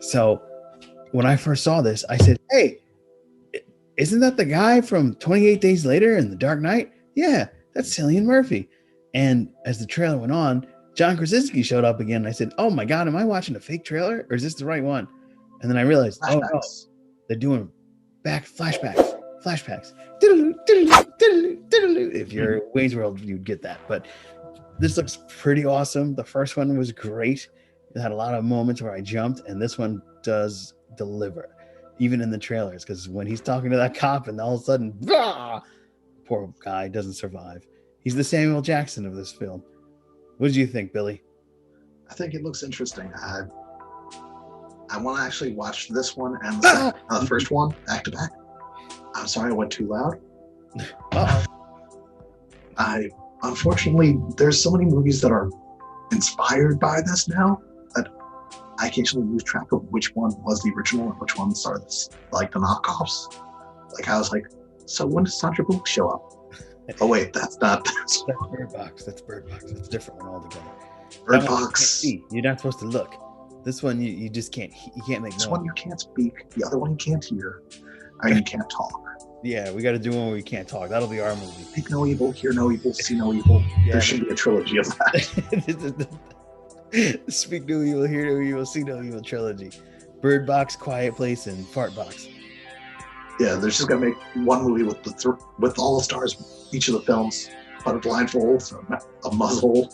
So when I first saw this, I said, "Hey, isn't that the guy from 28 Days Later and The Dark Knight? Yeah, that's Cillian Murphy." And as the trailer went on, John Krasinski showed up again. And I said, "Oh my God, am I watching a fake trailer or is this the right one?" And then I realized, oh no, Flashbacks. they're doing flashbacks. If you're Wayne's World, you'd get that. But this looks pretty awesome. The first one was great. It had a lot of moments where I jumped, and this one does deliver, even in the trailers. Because when he's talking to that cop, and all of a sudden, poor guy doesn't survive. He's the Samuel Jackson of this film. What did you think, Billy? I think it looks interesting. I want to actually watch this one and the first one back to back. I'm sorry I went too loud. Unfortunately, there's so many movies that are inspired by this now that I can actually lose track of which one was the original and which ones are like the knockoffs. Like I was like, so when does Sandra Bullock show up? Oh wait, that's not. That's Bird Box. That's Bird Box. That's a different one altogether. Bird Box. You're not supposed to look. This one you just can't. You can't make. This one you can't speak. The other one you can't hear. I mean, you can't talk. Yeah, we got to do one where we can't talk. That'll be our movie. Speak no evil, hear no evil, see no evil. Yeah, there should be a trilogy of that. Speak no evil, hear no evil, see no evil trilogy. Bird Box, Quiet Place, and Fart Box. Yeah, they're just gonna make one movie with all the stars, each of the films, but a blindfold, a muzzle,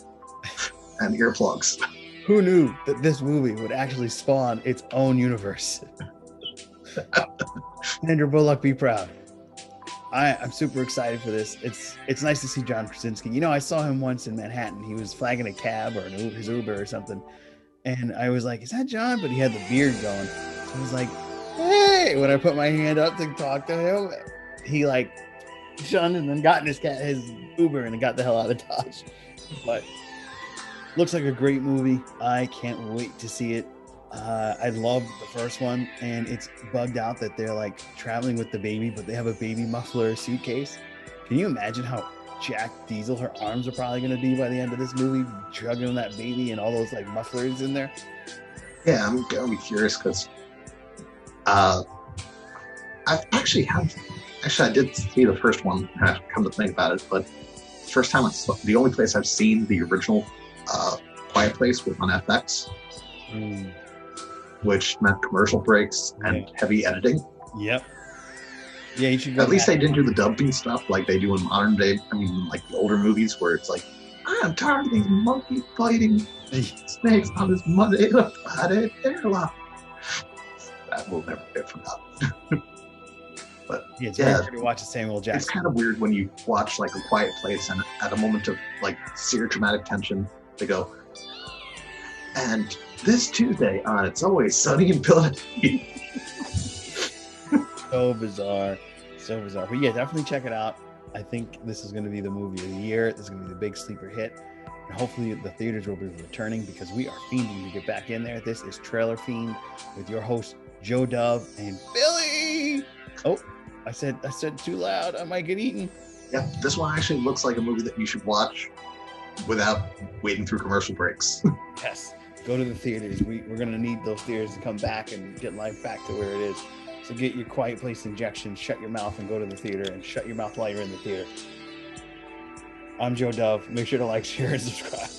and earplugs. Who knew that this movie would actually spawn its own universe? Sandra Bullock, be proud. I'm super excited for this. It's nice to see John Krasinski. You know, I saw him once in Manhattan. He was flagging a cab or his Uber or something, and I was like, "Is that John?" But he had the beard going, so I was like, "Hey!" When I put my hand up to talk to him, he like shunned and then got in his Uber and got the hell out of Dodge. But looks like a great movie. I can't wait to see it. I love the first one, and it's bugged out that they're like traveling with the baby, but they have a baby muffler suitcase. Can you imagine how Jack Diesel, her arms are probably going to be by the end of this movie, juggling that baby and all those like mufflers in there? Yeah, I'm gonna be curious because I did see the first one. Come to think about it, but the first time the only place I've seen the original Quiet Place was on FX. Which meant commercial breaks and heavy editing. Yep. Yeah, you should go. At least they didn't do the dumping stuff like they do in modern day. I mean, like the older movies where it's like, I'm tired of these monkeys fighting snakes on this Monday Friday airline. That will never get forgotten. But yeah, it's very hard to watch a Samuel Jackson. It's kind of weird when you watch like A Quiet Place and at a moment of like serious dramatic tension, they go, and this Tuesday on It's Always Sunny in Philadelphia. So bizarre. But yeah, definitely check it out. I think this is going to be the movie of the year. This is going to be the big sleeper hit. And hopefully the theaters will be returning because we are fiending to get back in there. This is Trailer Fiend with your host, Joe Dove and Billy. Oh, I said too loud. I might get eaten. Yeah, this one actually looks like a movie that you should watch without waiting through commercial breaks. Yes. Go to the theaters. We're going to need those theaters to come back and get life back to where it is. So get your Quiet Place injection, shut your mouth, and go to the theater, and shut your mouth while you're in the theater. I'm Joe Dove. Make sure to like, share, and subscribe.